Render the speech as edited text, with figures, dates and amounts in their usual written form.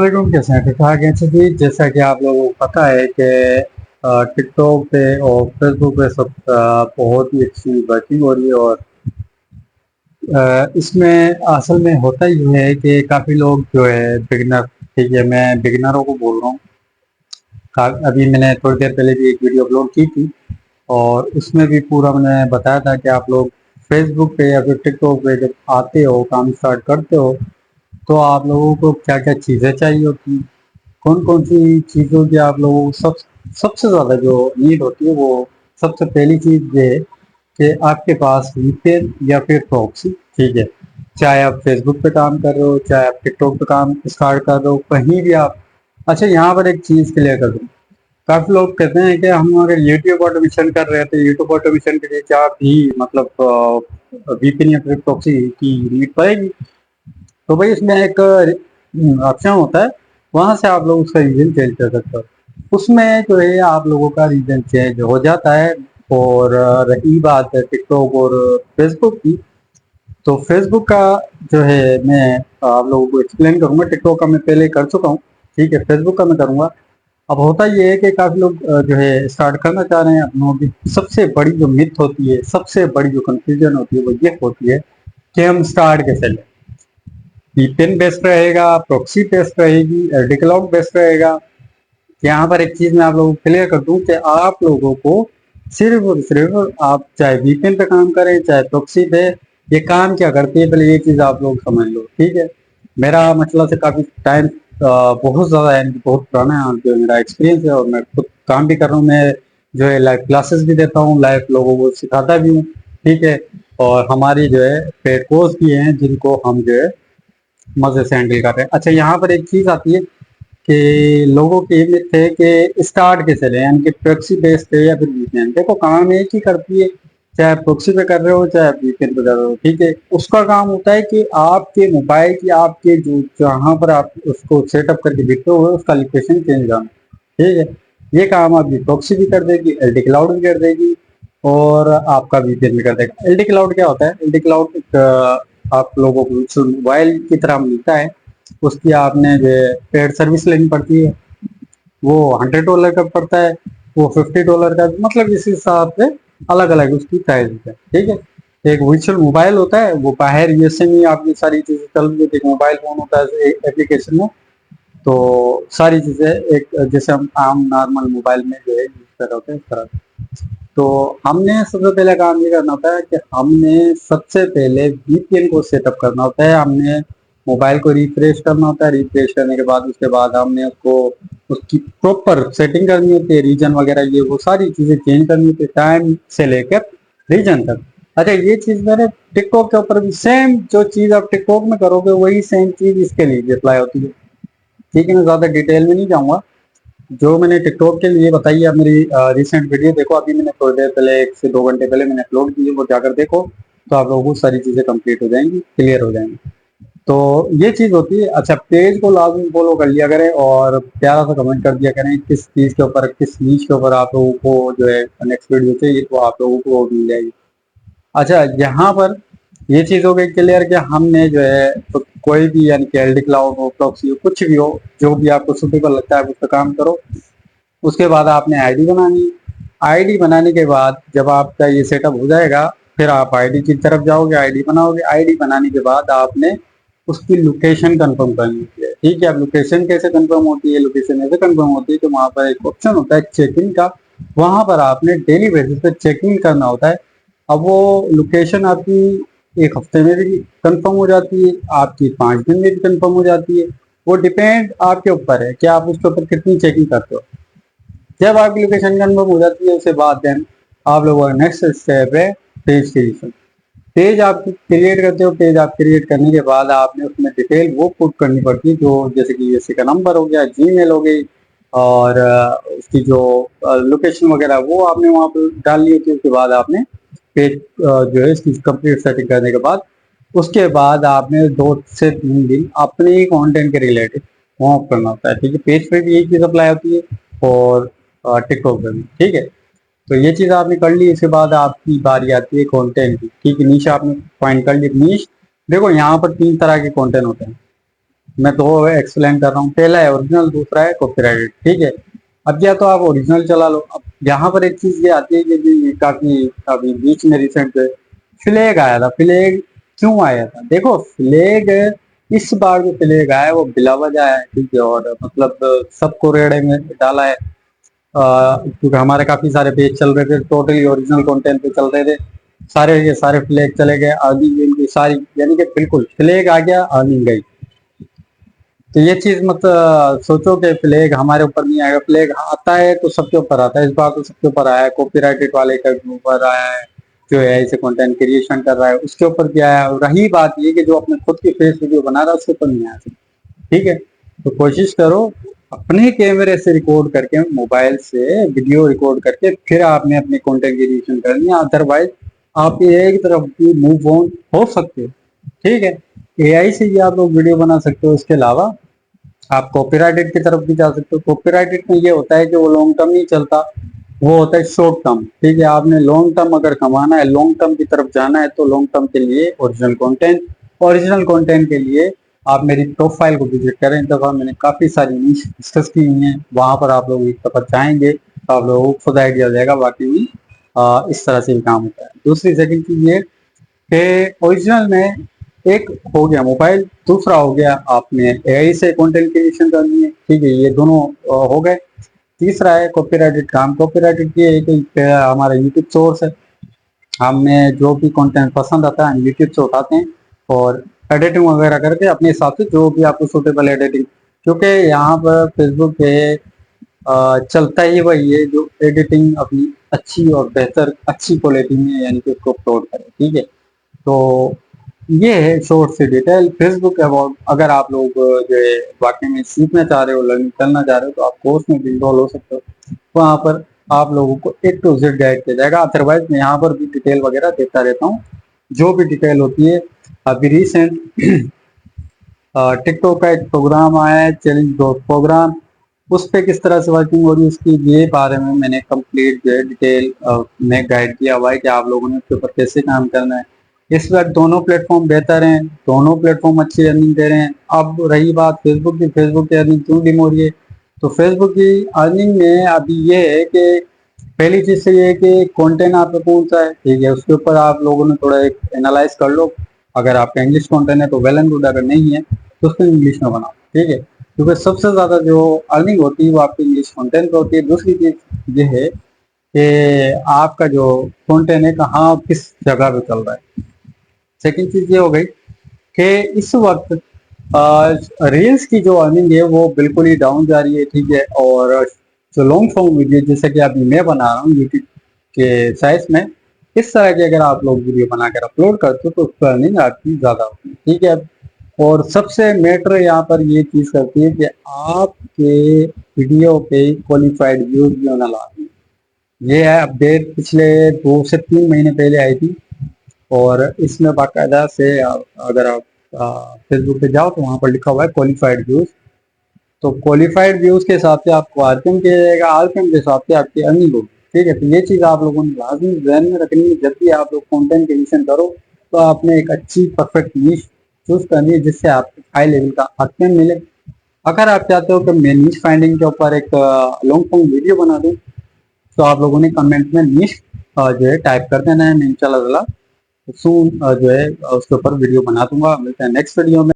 वालेकुम, कैसे हैं? ठीक ठाक हैं? अच्छा जी, जैसा कि आप लोगों को पता है कि टिकटॉक पे और फेसबुक पे सब बहुत ही अच्छी वर्किंग हो रही है। और इसमें असल में होता ही है कि काफ़ी लोग जो है बिगनर, ठीक है, मैं बिगनरों को बोल रहा हूँ। अभी मैंने थोड़ी देर पहले भी एक वीडियो अपलोड की थी और उसमें भी पूरा मैंने बताया था कि आप लोग फेसबुक पे या फिर टिकटॉक पे जब आते हो, काम स्टार्ट करते हो, तो आप लोगों को क्या क्या चीज़ें चाहिए होती हैं, कौन कौन सी चीज़ों की आप लोगों को सबसे ज़्यादा जो नीड होती है। वो सबसे पहली चीज़ ये है कि आपके पास वीपीएन या फिर प्रॉक्सी, ठीक है। चाहे आप फेसबुक पे काम कर रहे हो, चाहे आप टिकटॉक पे काम स्टार्ट कर रहे हो, कहीं भी आप। अच्छा, यहाँ पर एक चीज़ क्लियर कर दूँ। काफ़ी लोग कहते हैं कि हम अगर यूट्यूब ऑटोमेशन कर रहे हैं तो यूट्यूब ऑटोमेशन के लिए क्या भी मतलब वीपीएन या फिर प्रॉक्सी की नीड पड़ेगी? तो भाई इसमें एक ऑप्शन होता है, वहां से आप लोग उसका रीजन चेंज कर सकते हो। उसमें जो है आप लोगों का रीजन चेंज हो जाता है। और रही बात है टिकटॉक और फेसबुक की, तो फेसबुक का जो है मैं आप लोगों को एक्सप्लेन करूंगा। टिकटॉक का मैं पहले कर चुका हूँ, ठीक है। फेसबुक का मैं करूंगा। अब होता ये है कि काफी लोग जो है स्टार्ट करना चाह रहे हैं अपनों की। सबसे बड़ी जो मिथ होती है, सबसे बड़ी जो कंफ्यूजन होती है, वो ये होती है कि हम स्टार्ट कैसे लें। वीपीएन बेस्ट रहेगा, प्रॉक्सी बेस्ट रहेगी, एलडी क्लाउड बेस्ट रहेगा? यहाँ पर एक चीज मैं आप लोगों को क्लियर कर दूं कि आप लोगों को सिर्फ और सिर्फ, आप चाहे वीपीएन पे काम करें चाहे प्रॉक्सी पे, ये काम क्या करती है पहले ये चीज आप लोग समझ लो, ठीक है। मेरा मतलब से काफी टाइम बहुत ज्यादा है, बहुत पुराना है जो मेरा एक्सपीरियंस है, और मैं खुद काम भी कर रहा हूँ। मैं जो है लाइव क्लासेस भी देता हूँ, लाइव लोगों को सिखाता भी हूँ, ठीक है। और हमारी जो है पेड कोर्स भी हैं जिनको हम जो है मजे से हैंडल कर रहे हैं। अच्छा, यहाँ पर एक चीज आती है कि लोगों की ये मिथ है कि स्टार्ट कैसे लें, यानी कि प्रॉक्सी बेस्ड है या फिर वीपीएन। देखो, काम एक ही करती है, चाहे प्रॉक्सी पे कर रहे हो चाहे आप वीपीएन पे कर रहे हो, ठीक है। उसका काम होता है कि आपके मोबाइल की, आपके जो जहाँ पर आप उसको सेटअप करके बैठे हुए हो उसका लोकेशन चेंज करना, ठीक है। ये काम आपकी प्रॉक्सी भी कर देगी, एलडी क्लाउड भी कर देगी, और आपका वीपीएन भी कर देगा। एलडी क्लाउड क्या होता है? एलडी क्लाउड एक आप लोगों को मोबाइल की तरह मिलता है। उसकी आपने जो पेड सर्विस लेनी पड़ती है, वो $100 का पड़ता है, वो $50 का, मतलब इस हिसाब से अलग अलग उसकी प्राइस है, ठीक है। एक वर्चुअल मोबाइल होता है, वो बाहर यूएसए में आपकी सारी चीजें चल रही है। एक मोबाइल फोन होता है एप्लीकेशन में, तो सारी चीजें एक जैसे हम आम नॉर्मल मोबाइल में जो है यूज कर रहे होते हैं इस तरह। तो हमने सबसे पहले काम ये करना होता है कि हमने सबसे पहले वीपीएन को सेटअप करना होता है। हमने मोबाइल को रिफ्रेश करना होता है, रिफ्रेश करने के बाद उसके बाद हमने उसको उसकी प्रॉपर सेटिंग करनी होती है, रीजन वगैरह ये वो सारी चीजें चेंज करनी होती है, टाइम से लेकर रीजन तक। अच्छा, ये चीज मैंने टिकटॉक के ऊपर भी सेम, जो चीज आप टिकटॉक में करोगे वही सेम चीज इसके लिए भी अप्लाई होती है, ठीक है। मैं ज्यादा डिटेल में नहीं जाऊंगा। जो मैंने टिकटॉक के लिए बताई है, आप मेरी रिसेंट वीडियो देखो, अभी मैंने थोड़ी देर पहले 1 से 2 घंटे पहले मैंने अपलोड की है, वो जाकर देखो, तो आप लोगों को सारी चीजें कंप्लीट हो जाएंगी, क्लियर हो जाएंगी। तो ये चीज होती है। अच्छा, पेज को लाजमी फॉलो कर लिया करें और प्यारा सा कमेंट कर दिया करें किस चीज के ऊपर, किस नीच के ऊपर आप लोगों को जो है नेक्स्ट वीडियो चाहिए, तो आप लोगों को मिल जाएगी। अच्छा, यहाँ पर ये चीज हो गई क्लियर कि हमने जो है तो कोई भी, यानी कि एलडी क्लाउड हो, प्रॉक्सी हो, कुछ भी हो, जो भी आपको सुटेबल लगता है उस पर काम करो। उसके बाद आपने आईडी बनानी। आईडी बनाने के बाद जब आपका ये सेटअप हो जाएगा, फिर आप आईडी की तरफ जाओगे, आईडी बनाओगे। आईडी बनाने के बाद आपने उसकी लोकेशन कंफर्म करनी होती है, ठीक है। अब लोकेशन कैसे कंफर्म होती है? लोकेशन ऐसे कंफर्म होती है कि वहां पर एक ऑप्शन होता है चेक इन का, वहां पर आपने डेली बेसिस पे चेक इन करना होता है। अब वो लोकेशन आपकी 1 हफ्ते में भी कंफर्म हो जाती है, आपकी 5 दिन में भी कंफर्म हो जाती है। वो डिपेंड आपके ऊपर है कि आप उसके ऊपर कितनी चेकिंग करते हो। जब आपकी लोकेशन कंफर्म हो जाती है, उसके बाद देन आप लोगों का नेक्स्ट स्टेप है पेज क्रिएशन। पेज आप क्रिएट करते हो। पेज आप क्रिएट करने के बाद आपने उसमें डिटेल वो पुट करनी पड़ती है, जो जैसे कि यूएसए का नंबर हो गया, जीमेल हो गई, और उसकी जो लोकेशन वगैरह वो आपने वहाँ पर डालनी होती है। उसके बाद आपने पेज जो है इसकी कंप्लीट सेटिंग करने के बाद, उसके बाद आपने 2 से 3 दिन अपने कंटेंट के रिलेटेड वहाँ करना होता है, ठीक है। पेज पे भी यही चीज अप्लाई होती है और टिकटॉक पे भी, ठीक है। तो ये चीज आपने कर ली। इसके बाद आपकी बारी आती है कंटेंट की, ठीक है। नीश आपने फाइंड कर ली नीश। देखो, यहाँ पर 3 तरह के कंटेंट होते हैं। मैं दो एक्सप्लेन कर रहा हूँ। पहला है ओरिजिनल, दूसरा है कॉपीराइटेड। ठीक है, अब या तो आप ओरिजिनल चला लो। अब यहाँ पर एक चीज ये आती है कि भी काफी अभी बीच में रिसेंट फ्लैग आया था। फ्लैग क्यों आया था? देखो फ्लैग, इस बार जो फ्लैग आया है वो बिला वजह आया है। ठीक है, और मतलब सबको रेड़े में डाला है। क्योंकि हमारे काफी सारे पेज चल रहे थे, टोटली ओरिजिनल कंटेंट पे चल रहे थे, सारे के सारे फ्लैग चले गए, अर्निंग इनकी सारी, यानी कि बिल्कुल फ्लैग आ गया, अर्निंग गई। तो ये चीज मत सोचो कि फ्लैग हमारे ऊपर नहीं आएगा। फ्लैग आता है तो सबके ऊपर आता है। इस बार तो सबके ऊपर आया है, कॉपीराइटेड वाले के ऊपर आया है, जो एआई से कंटेंट क्रिएशन कर रहा है उसके ऊपर भी आया है। और रही बात ये कि जो अपने खुद की फेस वीडियो बना रहा है उसके ऊपर नहीं आया। ठीक है, तो कोशिश करो अपने कैमरे से रिकॉर्ड करके, मोबाइल से वीडियो रिकॉर्ड करके फिर आपने अपने कंटेंट क्रिएशन करनी है। अदरवाइज आप एक तरफ भी मूव ऑन हो सकते हो। ठीक है, एआई से ही आप लोग वीडियो बना सकते हो। इसके अलावा आप कॉपीराइटेड की तरफ भी जा सकते हो। कॉपीराइटेड में ये होता है कि वो लॉन्ग टर्म नहीं चलता, वो होता है शॉर्ट टर्म। ठीक है, आपने लॉन्ग टर्म अगर कमाना है, लॉन्ग टर्म की तरफ जाना है, तो लॉन्ग टर्म के लिए ओरिजिनल कंटेंट, ओरिजिनल कंटेंट के लिए आप मेरी प्रोफाइल को विजिट करें। इस दफा मैंने काफी सारी नीश डिस्कस की हुई हैं, वहां पर आप लोग एक दफा जाएंगे तो आप लोगों को खुद आइडिया हो जाएगा वाकई में इस तरह से भी काम होता है। दूसरी सेकंड चीज ये कि ओरिजिनल में एक हो गया मोबाइल, दूसरा हो गया आपने एआई से कंटेंट क्रिएशन करनी है। ठीक है, ये दोनों हो गए। तीसरा है कॉपीराइटेड काम। कॉपीराइटेड ये है कि हमारा यूट्यूब सोर्स है, हमें जो भी कंटेंट पसंद आता है हम यूट्यूब से उठाते हैं और एडिटिंग वगैरह करके अपने हिसाब से जो भी आपको सूटेबल एडिटिंग, क्योंकि यहाँ पर फेसबुक पे चलता ही वही है जो एडिटिंग अपनी अच्छी और बेहतर अच्छी क्वालिटी में यानी कि उसको अपलोड करें। ठीक है, तो ये है शॉर्ट से डिटेल फेसबुक अबाउट। अगर आप लोग जो है वाकई में सीखना चाह रहे हो, लर्निंग करना चाह रहे हो, तो आप कोर्स में भी इनरोल हो सकते हो। वहाँ पर आप लोगों को ए टू जेड गाइड किया जाएगा। अदरवाइज मैं यहाँ पर भी डिटेल वगैरह देता रहता हूँ, जो भी डिटेल होती है। अभी रिसेंट टिकटॉक का एक प्रोग्राम आया है, चैलेंज डॉट प्रोग्राम, उस पर किस तरह से वर्किंग हो रही है उसकी ये बारे में मैंने कंप्लीट जो है डिटेल में गाइड किया हुआ है कि आप लोगों ने उसके ऊपर कैसे काम करना है। इस वक्त दोनों प्लेटफॉर्म बेहतर हैं, दोनों प्लेटफॉर्म अच्छी अर्निंग दे रहे हैं। अब रही बात फेसबुक की, फेसबुक की अर्निंग क्यों डिम हो रही है? तो फेसबुक की अर्निंग में अभी ये है कि पहली चीज तो ये है कि कंटेंट आपका कौन सा है। ठीक है, उसके ऊपर आप लोगों ने थोड़ा एक एनालाइज कर लो। अगर आपका इंग्लिश कंटेंट है तो वेल एंड गुड, अगर नहीं है तो उसको इंग्लिश में बनाओ। ठीक है, क्योंकि सबसे ज्यादा जो अर्निंग होती है वो आपकी इंग्लिश कंटेंट पे होती है। दूसरी चीज ये है कि आपका जो कंटेंट है कहाँ किस जगह पे चल रहा है। सेकंड चीज ये हो गई कि इस वक्त रील्स की जो अर्निंग है वो बिल्कुल ही डाउन जा रही है। ठीक है, और जो लॉन्ग फॉर्म वीडियो जैसे कि अभी मैं बना रहा हूँ यूट्यूब के साइज में, इस तरह की अगर आप लोग वीडियो बनाकर अपलोड करते हो तो उसकी अर्निंग आपकी ज्यादा होती है। ठीक है, और सबसे मैटर यहाँ पर ये चीज करती है कि आपके वीडियो पे क्वालिफाइड व्यूज भी होना लाजमी। ये है अपडेट पिछले 2 से 3 महीने पहले आई थी, और इसमें बाकायदा से अगर आप फेसबुक पे जाओ तो वहां पर लिखा हुआ है क्वालिफाइड व्यूज। तो क्वालिफाइड व्यूज के हिसाब से आपको आरपीएम किया जाएगा, आरपीएम के हिसाब से आपकी अर्निंग होगी। ठीक है, तो ये चीज आप लोगों ने लाजमी ध्यान में रखनी है जब भी आप लोग कंटेंट क्रिएशन करो। तो आपने एक अच्छी परफेक्ट नीश चूज करनी है जिससे आपको हाई लेवल का आरपीएम मिले। अगर आप चाहते हो कि मैं नीश फाइंडिंग के ऊपर एक लॉन्ग फॉर्म वीडियो बना दूं, तो आप लोगों ने कमेंट में नीश जो है टाइप कर देना है। मैं इंशाल्लाह सून जो है उसके ऊपर वीडियो बना दूंगा। मिलते हैं नेक्स्ट वीडियो में।